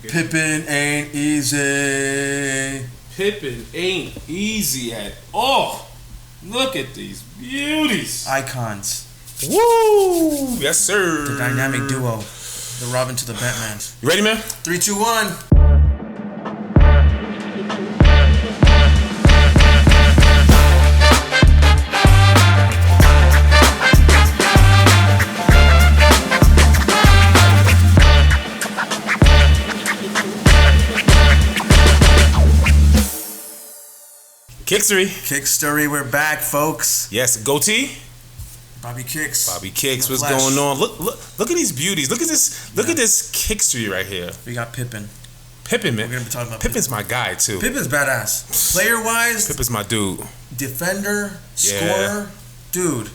Pippen ain't easy. Pippen ain't easy at all. Look at these beauties. Icons. Woo! Yes, sir. The dynamic duo. The Robin to the Batman. You ready, man? 3, 2, 1. Kickstory, we're back, folks. Yes, GoTee. BobbyKicks. BobbyKicks, what's going on? Look at these beauties. Look at this. Look at this Kickstory right here. We got Pippen. Pippen, man. We're gonna be talking about Pippen's my guy too. Pippen's badass. Player wise, Pippen's my dude. Defender, scorer, dude.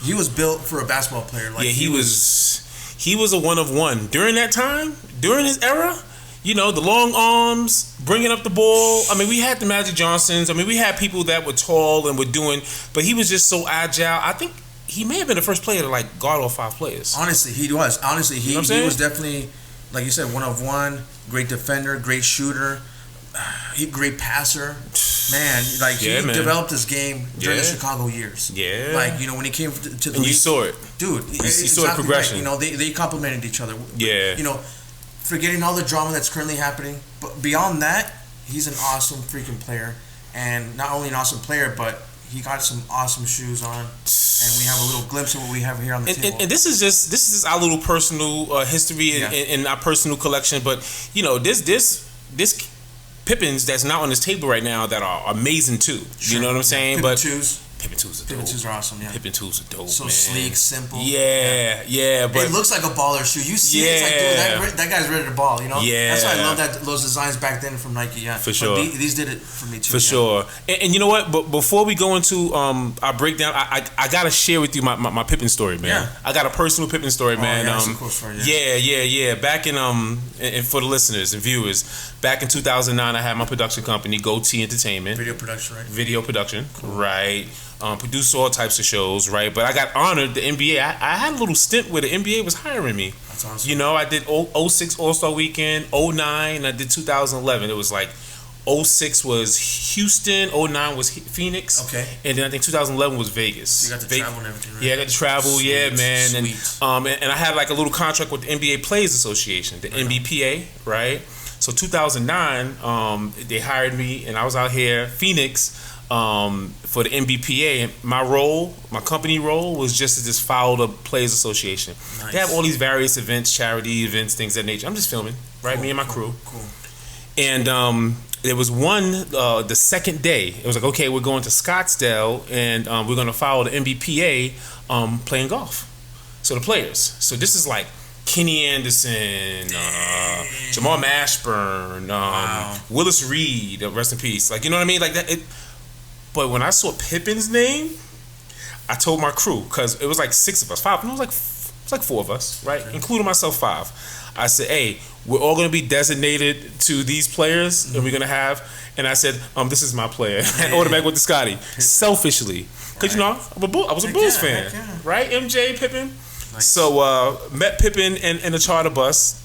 He was built for a basketball player. Like, yeah, he was a one of one during that time, during his era. You know, the long arms, bringing up the ball. I mean, we had the Magic Johnsons. I mean, we had people that were tall and were doing, but he was just so agile. I think he may have been the first player to like guard all 5 players. Honestly, he was. Honestly, he was definitely, like you said, one of one. Great defender, great shooter, great passer. Man, like he developed his game during the Chicago years. Yeah, like, you know, when he came to the league, you saw it, dude. You saw the progression. Right. You know, they complemented each other. Yeah, you know. Forgetting all the drama that's currently happening, but beyond that, he's an awesome freaking player, and not only an awesome player, but he got some awesome shoes on, and we have a little glimpse of what we have here on the table. And this is our little personal history and our personal collection, but you know, this Pippins that's not on this table right now that are amazing too. Sure. You know what I'm saying? Pippen twos. Pippen 2s are dope. Pippen 2s are awesome, yeah. Pippen 2s are dope, so man. Sleek, simple. Yeah, but it looks like a baller shoe. You see it, it's like, dude, that guy's ready to ball, you know? Yeah. That's why I love those designs back then from Nike, yeah. For sure. But these did it for me too. For sure. And you know what? But before we go into our breakdown, I gotta share with you my Pippen story, man. Yeah. I got a personal Pippen story, man. That's a cool story, yeah. Back in and for the listeners and viewers, back in 2009, I had my production company, GoTee Entertainment. Video production, right? Video production, cool. Right. Produced all types of shows, right? But I got honored. The NBA, I had a little stint where the NBA was hiring me. That's awesome. You know, I did 06 All-Star Weekend, 09, I did 2011. It was like 06 was Houston, 09 was Phoenix. Okay. And then I think 2011 was Vegas. So you got to travel and everything, right? Yeah, I got to travel, Sweet. yeah, man. Sweet. And I had like a little contract with the NBA Players Association, the NBPA, right? So 2009, they hired me, and I was out here, Phoenix, for the NBPA, and my company role was just to just follow the Players Association. Nice. They have all these various events, charity events, things of that nature. I'm just filming, right? Cool, me and my crew. Cool. And there was one, the second day, it was like, okay, we're going to Scottsdale, and we're going to follow the NBPA playing golf. So the players. So this is like Kenny Anderson, Jamal Mashburn, Willis Reed, rest in peace. Like, you know what I mean? Like that. But when I saw Pippen's name, I told my crew, because it was like 6 of us, 5. No, it was like 4 of us, right? Okay. Including myself, 5. I said, hey, we're all going to be designated to these players, and we're going to have, and I said, this is my player. I ordered back with the Scottie, selfishly. Because, you know, I was a Bulls fan, right? MJ, Pippen. Nice. So, met Pippen in the charter bus.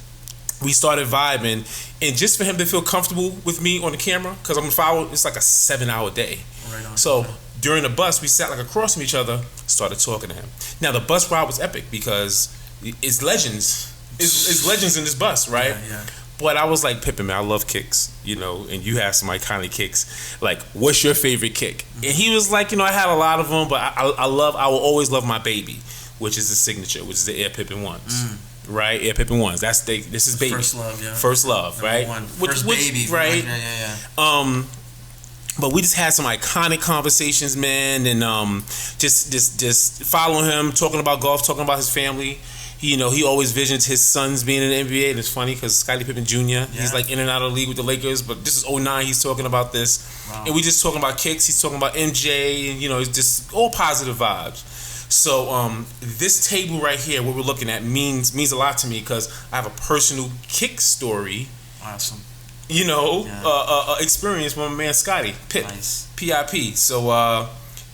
We started vibing, and just for him to feel comfortable with me on the camera, because I'm going to follow, it's like a 7-hour day. Right on. So during the bus, we sat like across from each other, started talking to him. Now the bus ride was epic because it's legends. It's legends in this bus, right? Yeah. But I was like, Pippen, man, I love kicks, you know, and you have some iconic kicks. Like, what's your favorite kick? Mm-hmm. And he was like, you know, I had a lot of them, but I will always love my baby, which is the signature, which is the Air Pippen ones. Right, Air Pippen ones. This is baby. First love, yeah. First love, right? First baby, right? Yeah. But we just had some iconic conversations, man, and just following him, talking about golf, talking about his family. You know, he always visions his sons being in the NBA, and it's funny because Scottie Pippen Jr. He's like in and out of the league with the Lakers, but this is 09. He's talking about this, and we just talking about kicks. He's talking about MJ, and you know, it's just all positive vibes. So this table right here, what we're looking at, means a lot to me because I have a personal kick story. Awesome. You know, experience with my man Scottie Pippen, nice. PIP. So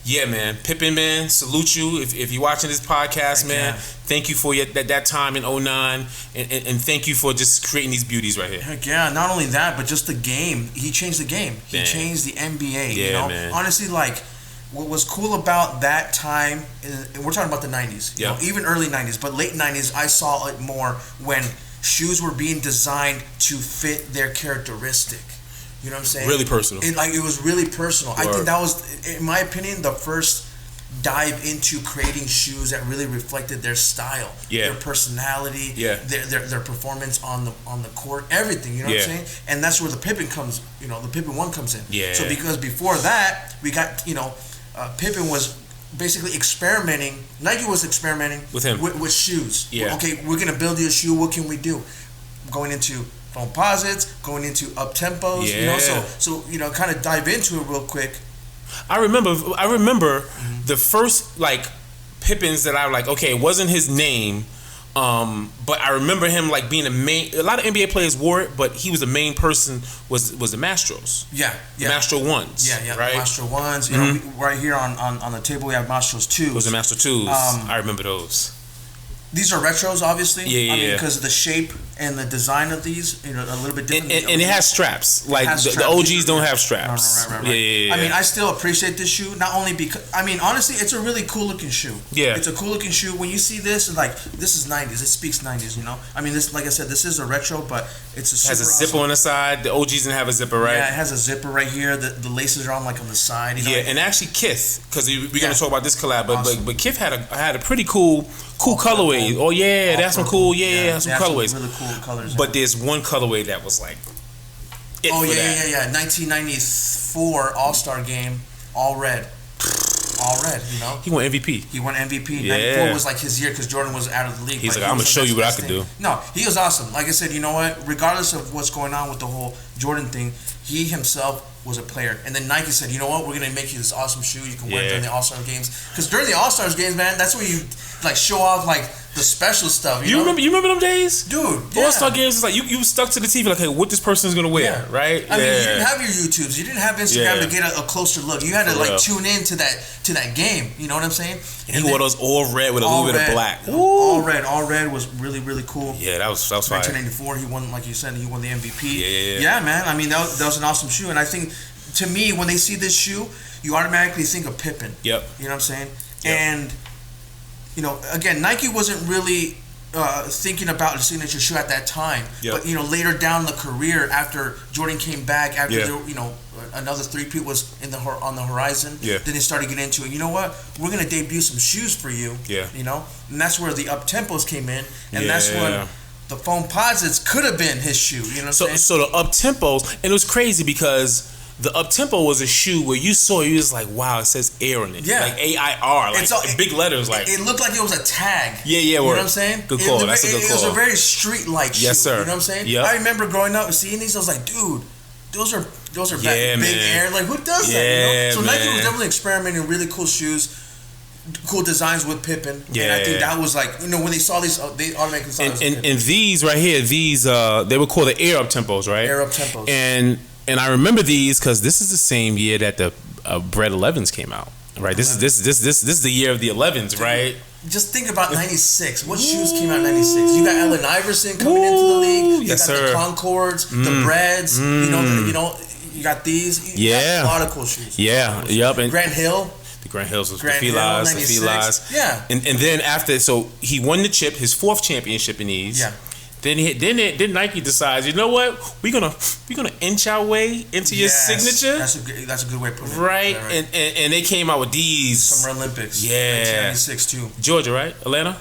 Yeah, man. Pippen, man, salute you. If you're watching this podcast, man, thank you for that time in 2009, and thank you for just creating these beauties right here. Heck yeah. Not only that, but just the game. He changed the game. He changed the NBA. Yeah, man. Honestly, like, what was cool about that time, and we're talking about the 90s, you know, even early 90s, but late 90s, I saw it more when shoes were being designed to fit their characteristic. You know what I'm saying? Really personal. It was really personal. I think that was, in my opinion, the first dive into creating shoes that really reflected their style, their personality, their performance on the court, everything. You know what I'm saying? And that's where the Pippen comes. You know, the Pippen 1 comes in. Yeah. So because before that, we got Pippen was basically experimenting. Nike was experimenting with him with shoes. Yeah. Okay, we're gonna build you a shoe. What can we do? Going into composites, going into up tempos, so kind of dive into it real quick. I remember the first like Pippins that I like. Okay, it wasn't his name, but I remember him like being a main. A lot of NBA players wore it, but he was the main person. Was the Mastros? The Mastro 1s. Right. Mastro 1s. You know, right here on the table we have Mastros 2s. Those are Mastro 2s. I remember those. These are retros, obviously. I mean, because of the shape and the design of these, a little bit different. And it has straps. Like the OGs don't have straps. Right. Yeah. I mean, I still appreciate this shoe, not only because, I mean, honestly, it's a really cool looking shoe. Yeah. It's a cool looking shoe. When you see this, it's like, this is 90s. It speaks 90s, you know? I mean, this, like I said, this is a retro, but it's a super has a zipper on the side. The OGs didn't have a zipper, right? Yeah, it has a zipper right here. The laces are on like on the side. You know? Yeah, and actually Kith, because we're going to talk about this collab, but Kith had a pretty cool colorway. Oh yeah, that's some cool. Yeah, some colorways. Really cool colors. But there's one colorway that was like. 1994 All-Star game, all red. You know. He won MVP. Yeah. 94 was like his year because Jordan was out of the league. He's like, I'm gonna show you what I can do. No, he was awesome. Like I said, you know what? Regardless of what's going on with the whole Jordan thing, he himself was a player. And then Nike said, you know what? We're gonna make you this awesome shoe you can wear during the All-Star games. Because during the All-Stars games, man, that's where you like show off like the special stuff. You remember them days, dude? All-Star games is like you stuck to the TV like, hey, what this person is gonna wear, right? I mean, you didn't have your YouTubes, you didn't have Instagram to get a closer look. You had to like tune in to that game. You know what I'm saying? And he wore those all red with a little bit of black. All red was really really cool. Yeah, that was fire. 1994, he won, like you said, he won the MVP. Yeah, man. I mean, that was an awesome shoe, and I think to me, when they see this shoe, you automatically think of Pippen. Yep. You know what I'm saying? Yep. And again, Nike wasn't really thinking about a signature shoe at that time. Yep. But later down the career, after Jordan came back, after another three-peat was on the horizon, then they started getting into it. You know what? We're gonna debut some shoes for you. Yeah. And that's where the Uptempos came in, and that's when the Foamposites could have been his shoe. You know what I'm saying? So the Uptempos, and it was crazy because the Uptempo was a shoe where you saw it, you was like, wow, it says Air on it. Yeah. Like AIR, like big letters. Like it looked like it was a tag. Yeah. You know what I'm saying? Good call. That's a good call. It was a very street-like shoe. Yes, sir. You know what I'm saying? Yep. I remember growing up and seeing these, I was like, dude, those are big Air. Like, who does that? So Nike was definitely experimenting with really cool shoes, cool designs with Pippen. And I think that was like, when they saw these, they automatically saw this. And these right here, they were called the Air Uptempos, right? Air Uptempos. And I remember these because this is the same year that the Bread 11s came out, right? This is the year of the 11s, right? Just think about 96. What shoes came out in 96? You got Allen Iverson coming into the league. You got the Concords, the Breads. You got these. You got a lot of cool shoes. Yep. And Grant Hill. The Grant Hills was the Felines. Yeah. And then after, so he won the chip, his 4th championship in these. Yeah. Then Nike decides, you know what? We're gonna inch our way into your signature. That's a good way of putting it. Right. And they came out with these Summer Olympics. Yeah. 1996 too. Georgia, right? Atlanta.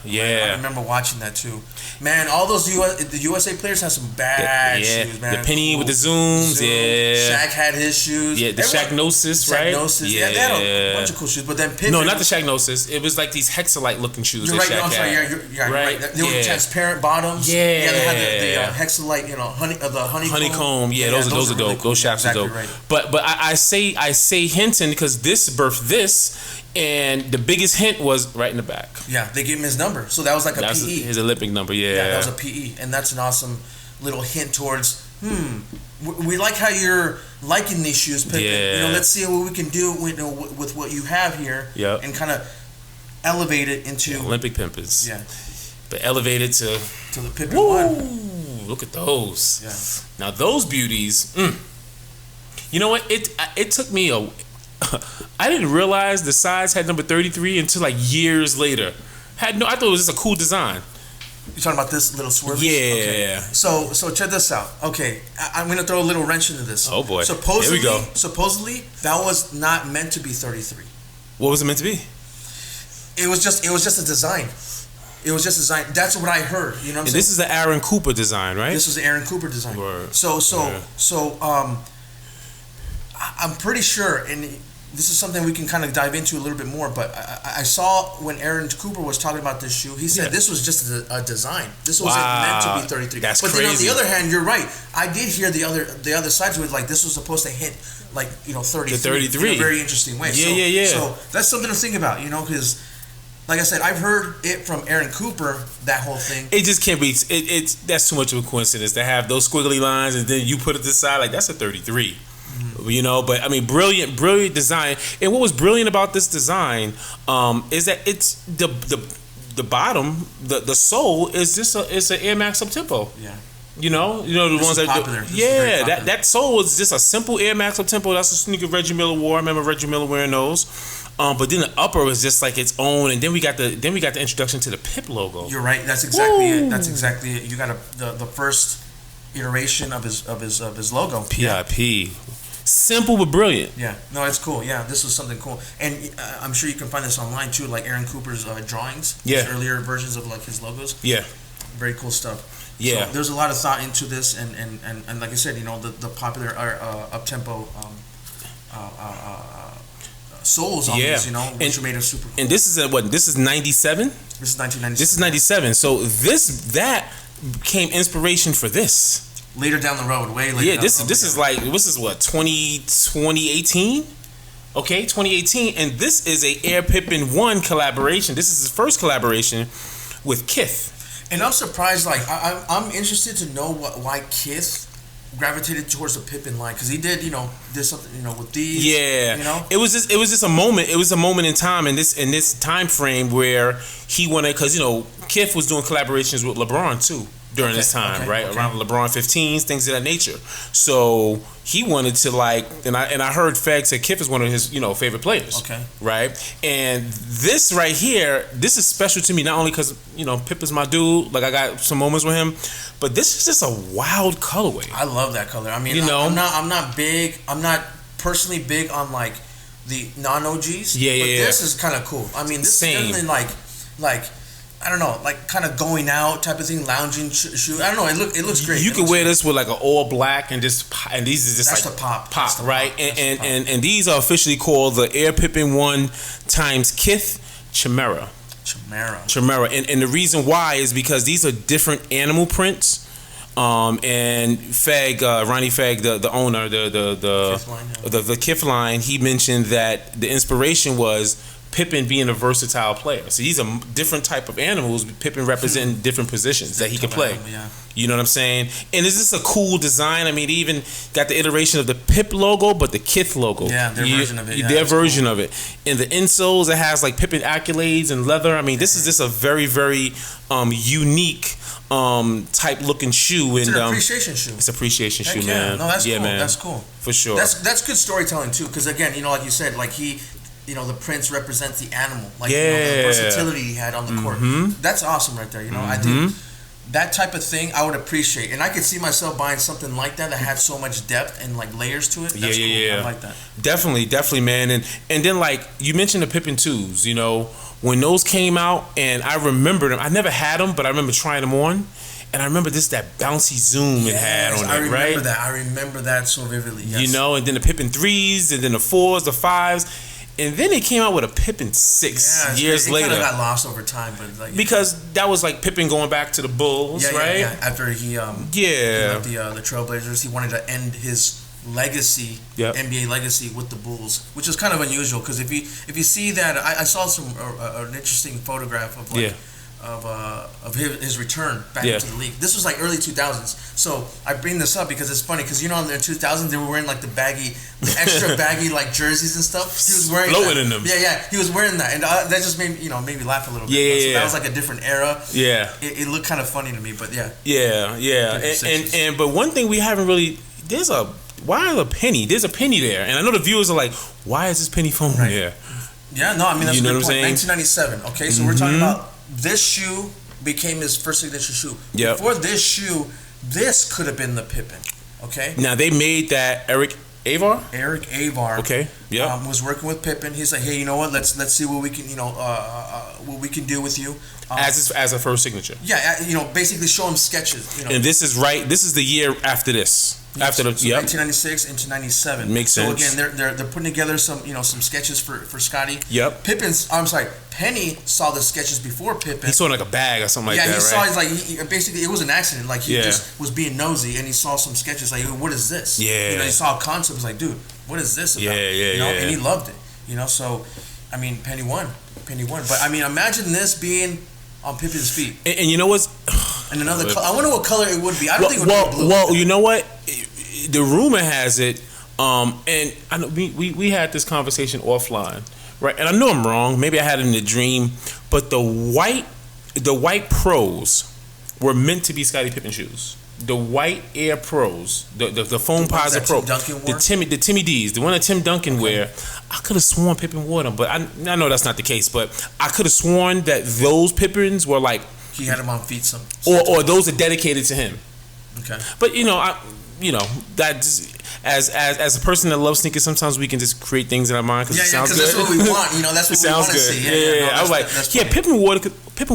Yeah. I remember watching that too. Man, all those the USA players had some bad shoes, man. The Penny with the zooms. Yeah. Shaq had his shoes. Yeah. The Shaqnosis, right? Yeah. They had a bunch of cool shoes, but then Pippen. No, not the Shaqnosis. It was like these Hexalite looking shoes. You're right. I'm sorry. You're right. They were transparent bottoms. They had the Hexalite, the honeycomb. Yeah, those are dope. Really cool. Those Shaqs are dope. Right. But I say Hinton because this birthed this, and the biggest hint was right in the back. Yeah, they gave him his number, so that was like a PE. His Olympic number. Yeah, that was a PE, and that's an awesome little hint towards we like how you're liking these shoes, Pippen. Yeah. Let's see what we can do with what you have here, and kind of elevate it into Olympic Pimpins. Yeah, but elevate it to the Pippen one. Look at those. Yeah. Now those beauties. You know what? It took me I didn't realize the size had number 33 until like years later. I thought it was just a cool design. You're talking about this little swerve? Yeah. Okay. So check this out. Okay, I'm gonna throw a little wrench into this. Oh boy. Supposedly, Here we go. Supposedly that was not meant to be 33. What was it meant to be? It was just a design. It was just a design. That's what I heard. You know what I'm saying? This is the Aaron Cooper design, right? This was the Aaron Cooper design. Word. I'm pretty sure, and this is something we can kind of dive into a little bit more, but I saw when Aaron Cooper was talking about this shoe, he said this was just a design. This wasn't meant to be 33. That's but crazy. Then on the other hand, you're right. I did hear the other sides of it, like this was supposed to hit 33. The 33. In a very interesting way. Yeah. So that's something to think about, because like I said, I've heard it from Aaron Cooper, that whole thing. It just can't be. That's too much of a coincidence to have those squiggly lines and then you put it to the side like that's a 33. But I mean, brilliant design. And what was brilliant about this design is that it's the bottom, the sole is just it's an Air Max Uptempo. Yeah. The ones that popular. That sole is just a simple Air Max Uptempo. That's a sneaker Reggie Miller wore. I remember Reggie Miller wearing those. But then the upper was just like its own, and then we got the introduction to the Pip logo. You're right. That's exactly it. That's exactly it. You got the first iteration of his logo. PIP. Simple but brilliant. Yeah, no, it's cool. Yeah, this was something cool, and I'm sure you can find this online too, like Aaron Cooper's drawings. Yeah, his earlier versions of like his logos. Yeah, very cool stuff. Yeah, so there's a lot of thought into this, and like I said, the popular Uptempo soles on this, which are made of super cool. And this is This is 97. This is 1997. This is 97. So that became inspiration for this. Later down the road, way later. Yeah, this is what 2018. Okay, 2018, and this is a Air Pippen 1 collaboration. This is his first collaboration with Kith. And I'm surprised. Like I'm interested to know why Kith gravitated towards the Pippen line, because he did something with these. Yeah, it was just a moment. It was a moment in time in this time frame where he wanted, because Kith was doing collaborations with LeBron too. During this time, right? Around LeBron 15s, things of that nature. So he wanted to and I heard Fag said Kith is one of his favorite players. Okay. Right? And this right here, this is special to me not only because Pip is my dude, like I got some moments with him, but this is just a wild colorway. I love that color. I mean, I'm not personally big on like the non-OGs. Yeah. This is kind of cool. I mean, this is definitely like I don't know, like kind of going out type of thing, lounging shoe. I don't know. It looks great. You can wear this with like an all black and these is just that's like the pop, right? And these are officially called the Air Pippen 1 x Kith Chimera. And the reason why is because these are different animal prints. And Fag, Ronnie Fag, the owner, the Kith line, he mentioned that the inspiration was Pippen being a versatile player. So these are different type of animals. Pippen representing different positions that he could play. You know what I'm saying? And is this a cool design? I mean, they even got the iteration of the Pip logo, but the Kith logo. Yeah, their version of it. Their version of it. And the insoles, it has like Pippen accolades and leather. I mean, this is just a very, very unique type looking shoe. It's an appreciation shoe. It's an appreciation shoe, man. No, that's cool. Man. That's cool. For sure. That's good storytelling too, because again, like you said, like he, the prince represents the animal, like the versatility he had on the court. That's awesome right there. I think that type of thing I would appreciate, and I could see myself buying something like that had so much depth and like layers to it. That's cool. I like that. Definitely, man. And then like you mentioned the Pippen 2s, when those came out, and I remember them. I never had them, but I remember trying them on. And I remember that bouncy zoom it had on it, right? I remember that so vividly. Yes. And then the Pippen 3s, and then the 4s, the 5s. And then it came out with a Pippen 6 years later. It kind of got lost over time, but because that was like Pippen going back to the Bulls, right? Yeah. After he left the Trailblazers, he wanted to end his legacy, NBA legacy, with the Bulls, which is kind of unusual because if you see that, I saw an interesting photograph of of his return back into the league. This was like early 2000s. So I bring this up because it's funny because in the 2000s they were wearing like the extra baggy like jerseys and stuff. He was wearing floating in them. Yeah, he was wearing that, and that just made me laugh a little bit. So that was like a different era. Yeah, it looked kind of funny to me, but yeah. And but one thing we haven't really there's a penny there, and I know the viewers are like, why is this penny phone there? Yeah, no, I mean that's a good point. 1997. Okay, so we're talking about this shoe became his first signature shoe. Yep. Before this shoe, this could have been the Pippen. Okay. Now they made that Eric Avar. Okay. Yeah. Was working with Pippen. He's like, hey, you know what? Let's see what we can what we can do with you. As a first signature. Yeah, basically show him sketches. And this is right. This is the year after this. Yes. After 1996 into 97. Makes sense. So again, they're putting together some sketches for Scottie. Yep. Penny saw the sketches before Pippen. He saw like a bag or something like that. Yeah, he saw basically it was an accident. Like he just was being nosy and he saw some sketches like, what is this? Yeah. He saw a concept. Was like, dude, what is this about? And he loved it. So I mean, Penny won. But I mean, imagine this being on Pippen's feet. And you know what's and another color. I wonder what color it would be. I don't think it would be blue. Well, you know what? The rumor has it, and I know we had this conversation offline, right? And I know I'm wrong. Maybe I had it in a dream, but the white Pros were meant to be Scottie Pippen shoes. The white Air Pros, the foam posit Pro, the Timmy D's, the one that Tim Duncan wear. I could have sworn Pippen wore them, but I know that's not the case. But I could have sworn that those Pippens were like he had them on feet or those are dedicated to him. Okay, but that just, as a person that loves sneakers, sometimes we can just create things in our mind because it sounds good. That's what we want. That's what we want to see. I was like, Pippen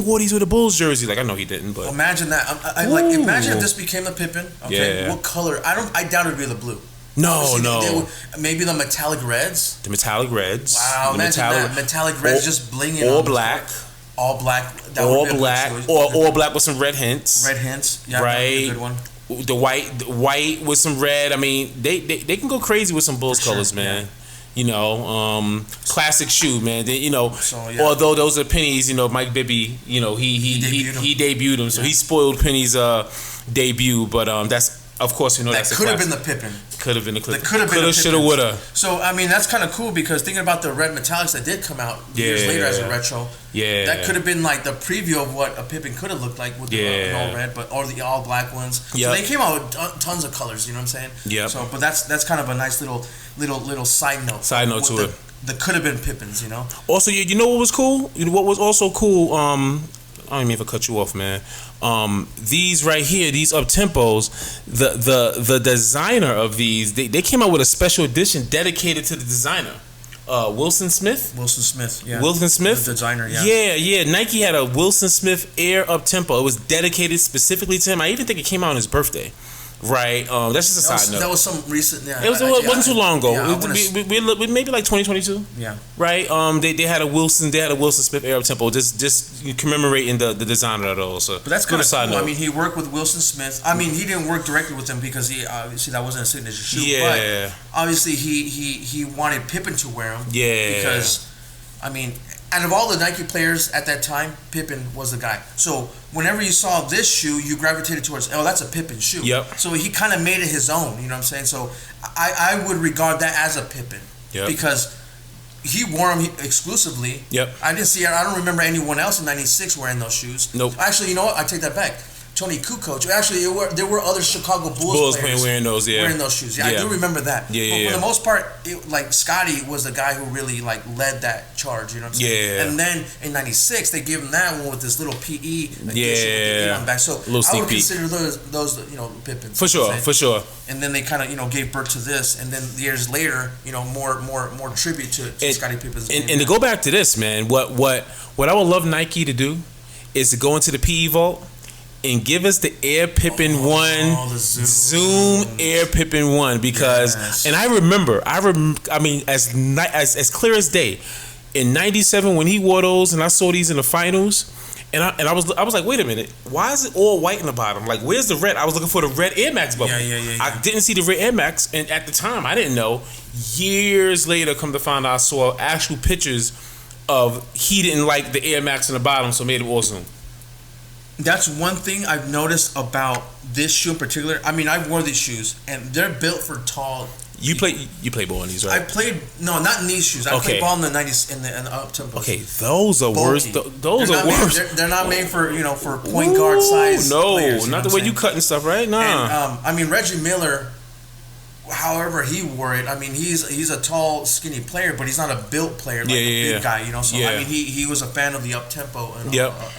wore these with a Bulls jersey. Like I know he didn't, but imagine that. Imagine if this became the Pippen. Okay, what color? I doubt it'd be the blue. No. Maybe the metallic reds. The metallic reds. Wow, imagine that. Metallic reds just blinging. All black. All black. All black with some red hints. Yeah, right. A good one. The white with some red. I mean, they can go crazy with some Bulls colors, man. Yeah. Classic shoe, man. Although those are Penny's, Mike Bibby, he debuted him, so he spoiled Penny's debut. But that's, of course, that could have been the Pippen. Could have been the Clippers. Could have been. Shoulda, woulda. So I mean, that's kind of cool because thinking about the red metallics that did come out years later as a retro. Yeah. That could have been like the preview of what a Pippen could have looked like with the all red, or the all black ones. So they came out with tons of colors. You know what I'm saying? Yeah. So, but that's kind of a nice little side note. Side note to it. The could have been Pippins. Also, you know what was cool? What was also cool? I don't mean to cut you off, man. These right here, these Uptempos, the designer of these, they came out with a special edition dedicated to the designer. Wilson Smith, yeah. Wilson Smith, the designer, yeah. Yeah. Nike had a Wilson Smith Air Uptempo. It was dedicated specifically to him. I even think it came out on his birthday. Right, that's just a side note. That was some recent. Yeah, it wasn't too long ago. Yeah, maybe like 2022. Yeah. Right. They had a Wilson Smith Air Uptempo just commemorating the designer of those. So. But that's kind of cool. Note. I mean, he worked with Wilson Smith. I mean, he didn't work directly with him because he obviously that wasn't a signature shoe. Yeah. But obviously he wanted Pippen to wear them. Yeah. Because, I mean, out of all the Nike players at that time, Pippen was the guy. So whenever you saw this shoe, you gravitated towards, that's a Pippen shoe. Yep. So he kind of made it his own, you know what I'm saying? So I would regard that as a Pippen. Yep. Because he wore them exclusively. Yep. I don't remember anyone else in 96 wearing those shoes. Nope. Actually, you know what? I take that back. Tony Kukoc. Actually, there were other Chicago Bulls players wearing those shoes. Yeah, I do remember that. Yeah, but for the most part, Scottie was the guy who really led that charge. You know what I'm saying? Yeah. And then in '96, they gave him that one with this little PE edition on the back. So I would consider those Pippins. For sure. And then they kind of gave birth to this, and then years later, more tribute to Scottie Pippen's game. And to go back to this, man, what I would love Nike to do is to go into the PE vault and give us the Air Pippen 1, the Zoom Air Pippen 1, because, and I mean, as clear as day, in '97 when he wore those, and I saw these in the finals, and I was like, wait a minute, why is it all white in the bottom? Like, where's the red? I was looking for the red Air Max bubble. Yeah. I didn't see the red Air Max, and at the time, I didn't know. Years later, come to find out, I saw actual pictures of he didn't like the Air Max in the bottom, so made it all Zoom. That's one thing I've noticed about this shoe in particular. I mean, I wore these shoes, and they're built for tall. You play ball in these, right? I played not in these shoes. I played ball in the 90s in the Uptempo. Okay, those are worse. Those are worse. They're not made for for point guard size. No, players, not the way you cutting stuff, right? Nah. And, I mean, Reggie Miller, however he wore it, I mean, he's a tall, skinny player, but he's not a built player like a big guy, So I mean, he was a fan of the Uptempo and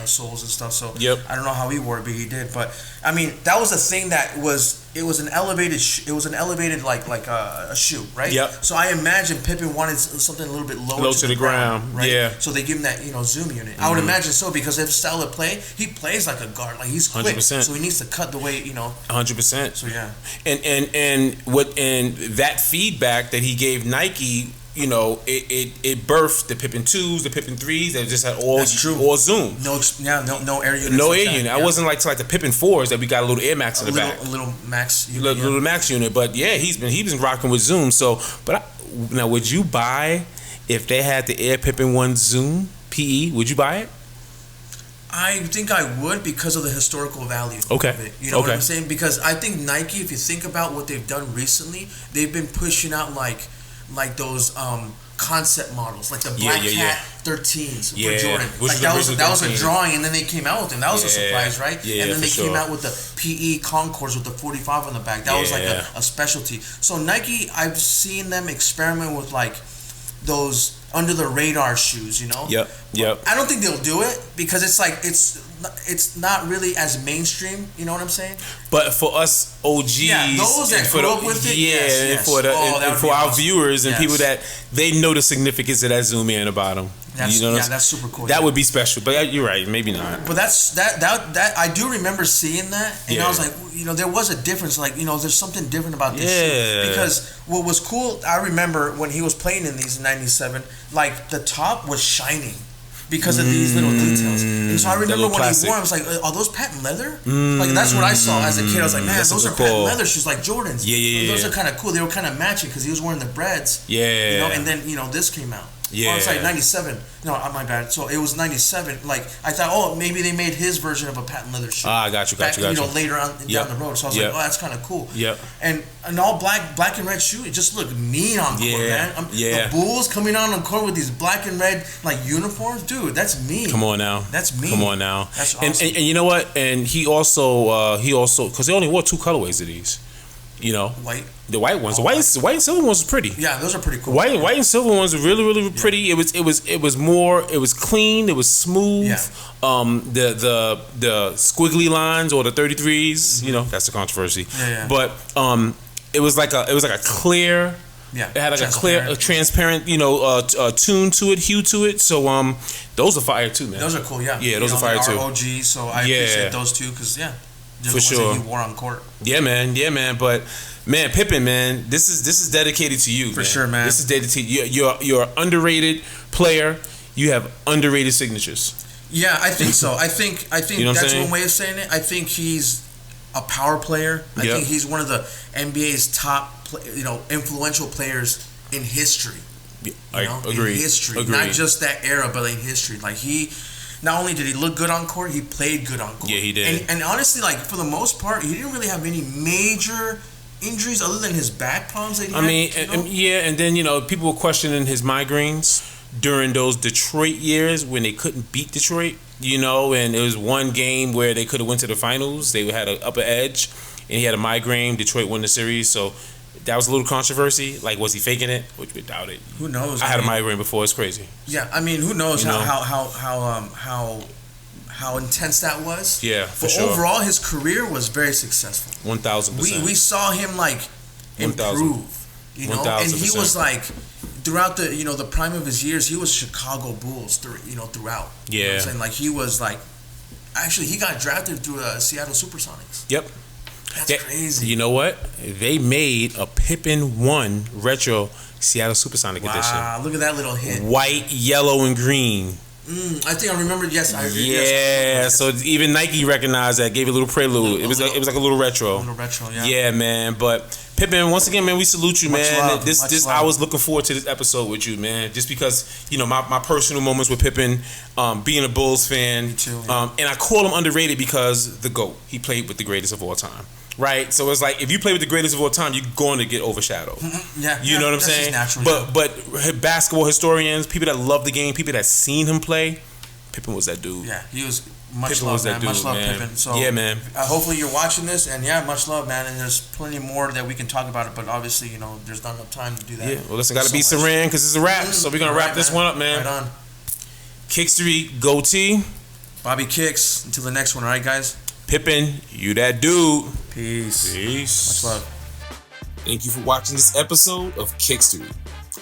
soles and stuff. So I don't know how he wore it, but he did. But I mean, that was the thing that was. It was an elevated like a shoe, right? Yep. So I imagine Pippen wanted something a little bit low to the ground, right? Yeah. So they give him that zoom unit. Mm-hmm. I would imagine so because of style of play, he plays like a guard, like he's quick, 100%. So he needs to cut the way 100%. So yeah. And that feedback that he gave Nike. It birthed the Pippen 2s, the Pippen 3s. They just had all zoom. No air unit. No air unit. I wasn't like the Pippen 4s that we got a little Air Max in the back. A little Max unit. Little Max unit. But yeah, he's been rocking with zoom. So, now would you buy if they had the Air Pippen 1 Zoom PE? Would you buy it? I think I would because of the historical value of it. You know what I'm saying? Because I think Nike, if you think about what they've done recently, they've been pushing out like those concept models, like the Black Cat 13s for Jordan. Like that was a drawing, and then they came out with them. That was a surprise, right? And then they came out with the PE Concords with the 45 on the back. That was like a specialty. So Nike, I've seen them experiment with like those under the radar shoes, Yep. I don't think they'll do it because it's like it's not really as mainstream. You know what I'm saying? But for us OGs, those that grew up with it, for our viewers and people that they know the significance of that zoom in about them. That's super cool. That would be special, but you're right, maybe not. But that I do remember seeing that, and I was like, there was a difference. Like, there's something different about this shoe. Because what was cool, I remember when he was playing in these in '97, like the top was shining because of these little details. And so I remember when he wore, I was like, are those patent leather? Like that's what I saw as a kid. I was like, man, those are patent leather shoes like Jordans. Those are kind of cool. They were kind of matching because he was wearing the Breads. And then this came out. Yeah. Oh, it's like 97. No, my bad. So it was 97. Like, I thought, maybe they made his version of a patent leather shoe. I got you. Later on down the road. So I was like, oh, that's kind of cool. Yep. And an all black and red shoe, it just looked mean on court, man. The Bulls coming out on court with these black and red, like, uniforms. Dude, that's mean. Come on now. That's mean. Come on now. That's awesome. And you know what? And he also, because they only wore 2 colorways of these. White. The white ones, the white and silver ones were pretty. Yeah, those are pretty cool. White and silver ones were really pretty. It was clean. It was smooth. Yeah. The squiggly lines or the 33s. That's the controversy. Yeah. But it was like a clear. Yeah. It had like a transparent, tune to it, hue to it. So those are fire too, man. Those are cool. Yeah. Yeah, those are fire too. OG. So I appreciate those two because for sure. That he wore on court. Yeah, man. But man, Pippen, man, this is dedicated to you. For sure, man. This is dedicated. You're an underrated player. You have underrated signatures. Yeah, I think so. I think that's one way of saying it. I think he's a power player. I think he's one of the NBA's top, influential players in history. Agree. In history, not just that era, but in history. Like not only did he look good on court, he played good on court. Yeah, he did. And honestly, like for the most part, he didn't really have any major injuries other than his back problems that he had. And then people were questioning his migraines during those Detroit years when they couldn't beat Detroit. And it was one game where they could have went to the finals. They had an upper edge, and he had a migraine. Detroit won the series, so that was a little controversy. Like, was he faking it? Which we doubt it. Who knows? I had a migraine before. It's crazy. Yeah, I mean, who knows how intense that was? Yeah, but sure. Overall, his career was very successful. 1,000%. We saw him like improve. 1,000%. And he was like throughout the the prime of his years, he was Chicago Bulls throughout. Yeah, you know what I'm saying, like he was like actually he got drafted through Seattle Supersonics. Yep. That's crazy. You know what? They made a Pippen 1 retro Seattle Supersonic edition. Wow, look at that little hint. White, yellow, and green. I think I remember. Yes, yes. So even Nike recognized that, gave it a little prelude. It was like a little retro. Yeah. Yeah, man. But Pippen, once again, man, we salute you, man. Love, this I was looking forward to this episode with you, man. Just because my personal moments with Pippen, being a Bulls fan, me too, yeah. And I call him underrated because the GOAT. He played with the greatest of all time. Right, so it's like if you play with the greatest of all time, you're going to get overshadowed. Yeah, you know what I'm saying. Natural, but basketball historians, people that love the game, people that seen him play, Pippen was that dude. Yeah, he was much love, man. Much love, Pippen. So yeah, man. Hopefully you're watching this, and much love, man. And there's plenty more that we can talk about it, but obviously there's not enough time to do that. Yeah, well, listen, got to be Saran because it's a wrap. So we're gonna wrap this one up, man. Right on. Kickstory GoTee. Bobby Kicks. Until the next one, all right, guys. Pippen, you that dude. Peace. Much love. Thank you for watching this episode of Kickstory.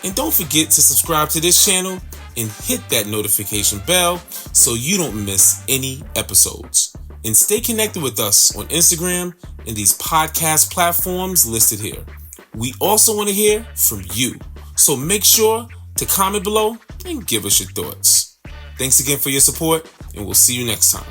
And don't forget to subscribe to this channel and hit that notification bell so you don't miss any episodes. And stay connected with us on Instagram and these podcast platforms listed here. We also want to hear from you. So make sure to comment below and give us your thoughts. Thanks again for your support, and we'll see you next time.